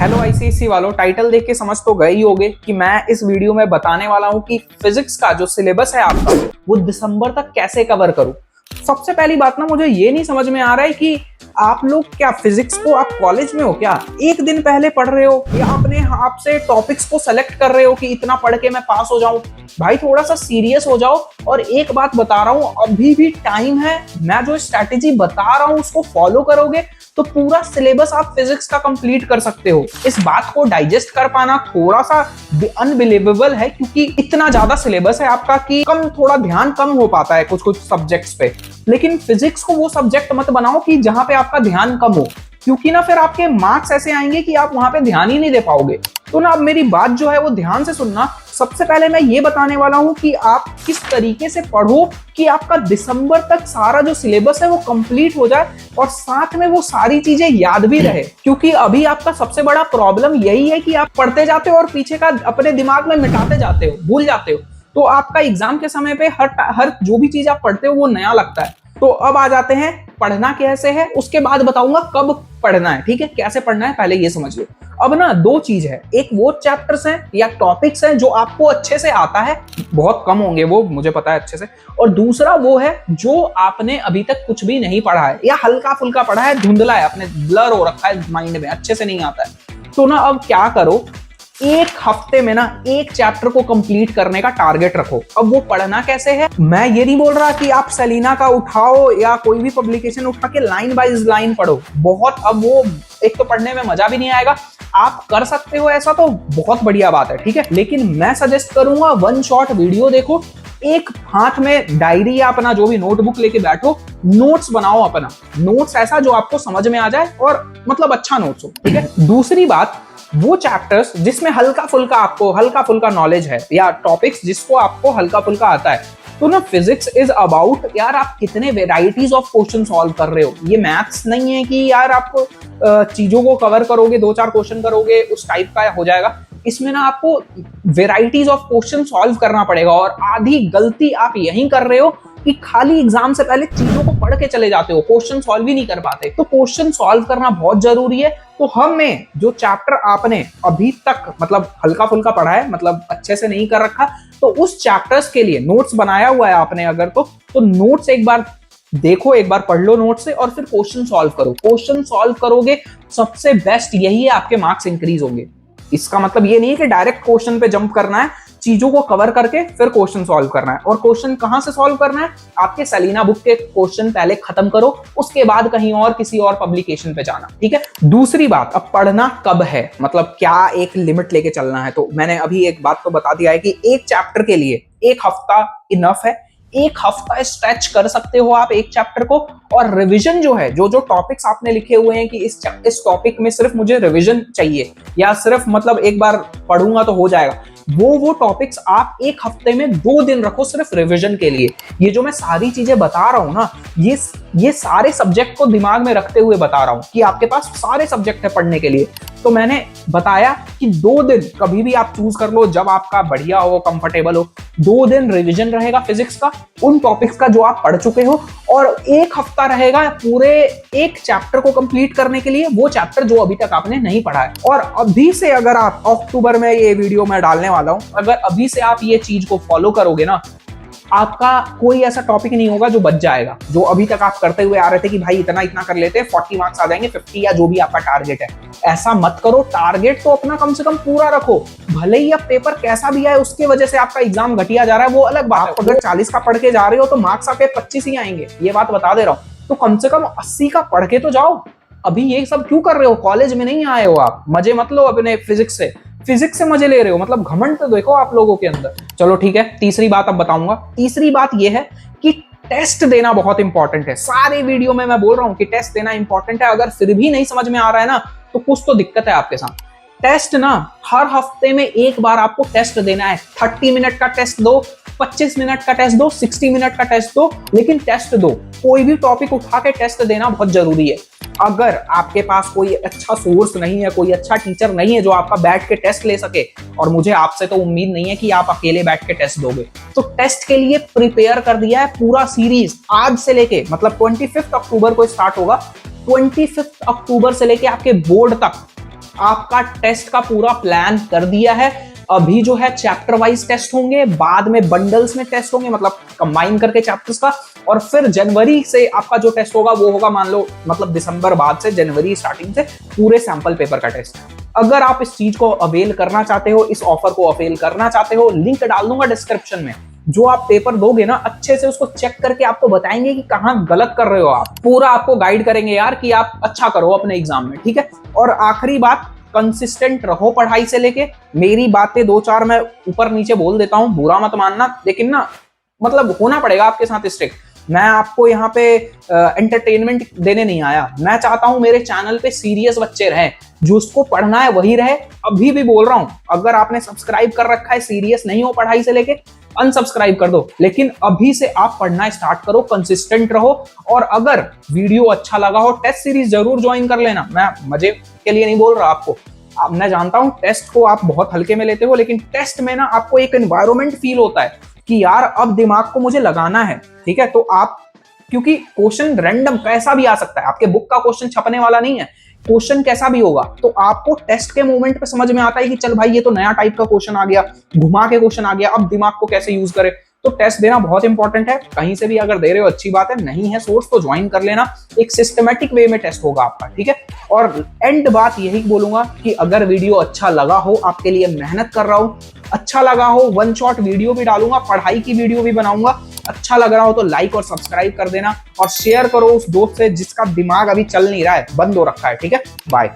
Hello ICSE वालों, title देख के समझ तो गए ही होगे कि मैं इस वीडियो में बताने वाला हूं कि फिजिक्स का जो सिलेबस है आपका वो दिसंबर तक कैसे कवर करूं। सबसे पहली बात ना, मुझे ये नहीं समझ में आ रहा है कि आप लोग क्या फिजिक्स को आप कॉलेज में हो क्या, एक दिन पहले पढ़ रहे हो या अपने आप से टॉपिक्स को सेलेक्ट कर रहे हो कि इतना पढ़ के मैं पास हो जाऊं। भाई थोड़ा सा सीरियस हो जाओ। और एक बात बता रहा हूं, अभी भी टाइम है। मैं जो स्ट्रैटेजी बता रहा हूं उसको फॉलो करोगे तो पूरा सिलेबस आप फिजिक्स का कंप्लीट कर सकते हो। इस बात को डाइजेस्ट कर पाना थोड़ा सा अनबिलीवेबल है क्योंकि इतना ज्यादा सिलेबस है आपका कि थोड़ा ध्यान कम हो पाता है कुछ कुछ सब्जेक्ट्स पे। लेकिन फिजिक्स को वो सब्जेक्ट मत बनाओ कि जहां पे आपका ध्यान कम हो, क्योंकि ना फिर आपके मार्क्स ऐसे आएंगे कि आप वहां पे ध्यान ही नहीं दे पाओगे। तो ना अब मेरी बात जो है वो ध्यान से सुनना। सबसे पहले मैं ये बताने वाला हूं कि आप किस तरीके से पढ़ो कि आपका दिसंबर तक सारा जो सिलेबस है वो कंप्लीट हो जाए और साथ में वो सारी चीजें याद भी रहे। क्योंकि अभी आपका सबसे बड़ा प्रॉब्लम यही है कि आप पढ़ते जाते हो और पीछे का अपने दिमाग में मिटाते जाते हो, भूल जाते हो। तो आपका एग्जाम के समय पे हर जो भी चीज आप पढ़ते हो वो नया लगता है। तो अब आ जाते हैं पढ़ना कैसे है, उसके बाद बताऊंगा कब पढ़ना है। ठीक है, कैसे पढ़ना है पहले ये समझ लो। अब ना दो चीज है, एक वो चैप्टर्स हैं या टॉपिक्स हैं जो आपको अच्छे से आता है, बहुत कम होंगे वो मुझे पता है अच्छे से, और दूसरा वो है जो आपने अभी तक कुछ भी नहीं पढ़ा है या हल्का फुल्का पढ़ा है, धुंधला है, अपने ब्लर हो रखा है माइंड में, अच्छे से नहीं आता है। तो ना अब क्या करो, एक हफ्ते में ना एक चैप्टर को कंप्लीट करने का टारगेट रखो। अब वो पढ़ना कैसे है, मैं ये नहीं बोल रहा कि आप सेलिना का उठाओ या कोई भी पब्लिकेशन उठा के लाइन बाइज लाइन पढ़ो, बहुत अब वो एक तो पढ़ने में मजा भी नहीं आएगा। आप कर सकते हो ऐसा तो बहुत बढ़िया बात है, ठीक है, लेकिन मैं सजेस्ट करूंगा वन शॉट वीडियो देखो, एक हाथ में डायरी या अपना जो भी नोटबुक लेके बैठो, नोट्स बनाओ अपना, नोट्स ऐसा जो आपको समझ में आ जाए और मतलब अच्छा नोट्स हो, ठीक है। दूसरी बात, वो चैप्टर्स जिसमें हल्का फुल्का नॉलेज है या टॉपिक्स जिसको आपको हल्का फुल्का आता है। तो ना फिजिक्स इज अबाउट यार आप कितने वेराइटीज ऑफ क्वेश्चन सॉल्व कर रहे हो। ये मैथ्स नहीं है कि यार आप चीजों को कवर करोगे, 2-4 क्वेश्चन करोगे उस टाइप का हो जाएगा। इसमें ना आपको वेराइटीज ऑफ क्वेश्चन सॉल्व करना पड़ेगा। और आधी गलती आप यही कर रहे हो कि खाली एग्जाम से पहले चीजों को पढ़ के चले जाते हो, क्वेश्चन सॉल्व ही नहीं कर पाते। तो क्वेश्चन सॉल्व करना बहुत जरूरी है। तो हमें जो चैप्टर आपने अभी तक मतलब हल्का फुल्का पढ़ा है, मतलब अच्छे से नहीं कर रखा, तो उस चैप्टर्स के लिए नोट्स बनाया हुआ है आपने अगर तो नोट्स एक बार देखो, एक बार पढ़ लो नोट से और फिर क्वेश्चन सॉल्व करो। क्वेश्चन सॉल्व करोगे सबसे बेस्ट यही है, आपके मार्क्स इंक्रीज होंगे। इसका मतलब ये नहीं है कि डायरेक्ट क्वेश्चन पे जंप करना है, चीजों को कवर करके फिर क्वेश्चन सॉल्व करना है। और क्वेश्चन कहां से सॉल्व करना है, आपके सेलिना बुक के क्वेश्चन पहले खत्म करो, उसके बाद कहीं और किसी और पब्लिकेशन पे जाना, ठीक है। दूसरी बात, अब पढ़ना कब है, मतलब क्या एक लिमिट लेके चलना है। तो मैंने अभी एक बात तो बता दिया है कि एक चैप्टर के लिए एक हफ्ता इनफ है। एक हफ्ता स्ट्रेच कर सकते हो आप एक चैप्टर को। और रिवीजन जो है, जो टॉपिक्स आपने लिखे हुए हैं कि इस टॉपिक में सिर्फ मुझे रिवीजन चाहिए या सिर्फ मतलब एक बार पढ़ूंगा तो हो जाएगा, वो टॉपिक्स आप एक हफ्ते में 2 दिन रखो सिर्फ रिवीजन के लिए। ये जो मैं सारी चीजें बता रहा हूं ना, ये सारे सब्जेक्ट को दिमाग में रखते हुए बता रहा हूं कि आपके पास सारे सब्जेक्ट है पढ़ने के लिए। तो मैंने बताया कि 2 दिन कभी भी आप चूज कर लो जब आपका बढ़िया हो, कंफर्टेबल हो। 2 दिन रिवीजन रहेगा फिजिक्स का, उन टॉपिक्स का जो आप पढ़ चुके हो, और एक हफ्ता रहेगा पूरे एक चैप्टर को कंप्लीट करने के लिए, वो चैप्टर जो अभी तक आपने नहीं पढ़ा है। और अभी से अगर आप अक्टूबर में ये वीडियो मैं डालने वाला हूं, अगर अभी से आप ये चीज को फॉलो करोगे ना, आपका कोई ऐसा टॉपिक नहीं होगा जो बच जाएगा। जो अभी तक आप करते हुए आ रहे थे कि भाई इतना इतना कर लेते हैं 40 मार्क्स आ जाएंगे, 50 या जो भी आपका टारगेट है, ऐसा मत करो। टारगेट तो अपना कम से कम पूरा रखो, भले ही अब पेपर कैसा भी आए उसकी वजह से आपका एग्जाम घटिया जा रहा है वो अलग बात है। अगर 40 का पढ़ के जा रहे हो तो मार्क्स आपके 25 ही आएंगे, ये बात बता दे रहा हूं। तो कम से कम 80 का पढ़ के तो जाओ। अभी ये सब क्यों कर रहे हो, कॉलेज में नहीं आए हो आप, मजे मत लो अपने फिजिक्स से मजे ले रहे हो, मतलब घमंड तो देखो आप लोगों के अंदर। चलो ठीक है, तीसरी बात अब बताऊंगा। तीसरी बात यह है कि टेस्ट देना बहुत इंपॉर्टेंट है। सारे वीडियो में मैं बोल रहा हूं कि टेस्ट देना इंपॉर्टेंट है। अगर फिर भी नहीं समझ में आ रहा है ना, तो कुछ तो दिक्कत है आपके साथ। टेस्ट ना हर हफ्ते में एक बार आपको टेस्ट देना है। 30 मिनट का टेस्ट दो, 25 मिनट का टेस्ट दो, 60 मिनट का टेस्ट दो, लेकिन टेस्ट दो। कोई भी टॉपिक उठा के टेस्ट देना बहुत जरूरी है। अगर आपके पास कोई अच्छा सोर्स नहीं है, कोई अच्छा टीचर नहीं है जो आपका बैठ के टेस्ट ले सके, और मुझे आपसे तो उम्मीद नहीं है कि आप अकेले बैठ के टेस्ट दोगे, तो टेस्ट के लिए प्रिपेयर कर दिया है पूरा सीरीज आज से लेके, मतलब 25 अक्टूबर को स्टार्ट होगा, 25 अक्टूबर से लेके आपके बोर्ड तक आपका टेस्ट का पूरा प्लान कर दिया है। अभी जो है चैप्टर वाइज टेस्ट होंगे, बाद में बंडल्स में टेस्ट होंगे, मतलब कंबाइन करके चैप्टर्स का, और फिर जनवरी से आपका जो टेस्ट होगा वो होगा, मान लो मतलब दिसंबर बाद से जनवरी स्टार्टिंग से पूरे सैंपल पेपर का टेस्ट। अगर आप इस चीज को अवेल करना चाहते हो, इस ऑफर को अवेल करना चाहते हो, लिंक डाल दूंगा डिस्क्रिप्शन में। जो आप पेपर दोगे ना, अच्छे से उसको चेक करके आपको बताएंगे कि कहां गलत कर रहे हो, आप पूरा आपको गाइड करेंगे यार कि आप अच्छा करो अपने एग्जाम में, ठीक है। और आखिरी बात, कंसिस्टेंट रहो पढ़ाई से लेके। मेरी बातें दो चार मैं ऊपर नीचे बोल देता हूं, बुरा मत मानना, लेकिन ना मतलब होना पड़ेगा आपके साथ स्ट्रिक्ट। मैं आपको यहाँ पे एंटरटेनमेंट देने नहीं आया। मैं चाहता हूं मेरे चैनल पे सीरियस बच्चे रहें, जो उसको पढ़ना है वही रहे। अभी भी बोल रहा हूं, अगर आपने सब्सक्राइब कर रखा है, सीरियस नहीं हो पढ़ाई से लेके, अनसब्सक्राइब कर दो, लेकिन अभी से आप पढ़ना स्टार्ट करो, कंसिस्टेंट रहो। और अगर वीडियो अच्छा लगा हो, टेस्ट सीरीज जरूर ज्वाइन कर लेना। मैं मजे के लिए नहीं बोल रहा आपको, मैं जानता हूं टेस्ट को आप बहुत हल्के में लेते हो, लेकिन टेस्ट में ना आपको एक एनवायरमेंट फील होता है कि यार अब दिमाग को मुझे लगाना है, ठीक है। तो आप, क्योंकि क्वेश्चन रैंडम कैसा भी आ सकता है, आपके बुक का क्वेश्चन छपने वाला नहीं है, क्वेश्चन कैसा भी होगा, तो आपको टेस्ट के मोमेंट पे समझ में आता है कि चल भाई ये तो नया टाइप का क्वेश्चन आ गया, घुमा के क्वेश्चन आ गया, अब दिमाग को कैसे यूज करे। तो टेस्ट देना बहुत इंपॉर्टेंट है। कहीं से भी अगर दे रहे हो अच्छी बात है, नहीं है सोर्स तो ज्वाइन कर लेना। एक सिस्टमैटिक वे में टेस्ट होगा आपका, ठीक है। और एंड बात यही बोलूंगा कि अगर वीडियो अच्छा लगा हो, आपके लिए मेहनत कर रहा हूं, अच्छा लगा हो, वन शॉट वीडियो भी डालूंगा, पढ़ाई की वीडियो भी बनाऊंगा, अच्छा लग रहा हो तो लाइक और सब्सक्राइब कर देना, और शेयर करो उस दोस्त से जिसका दिमाग अभी चल नहीं रहा है, बंद हो रखा है, ठीक है। बाय।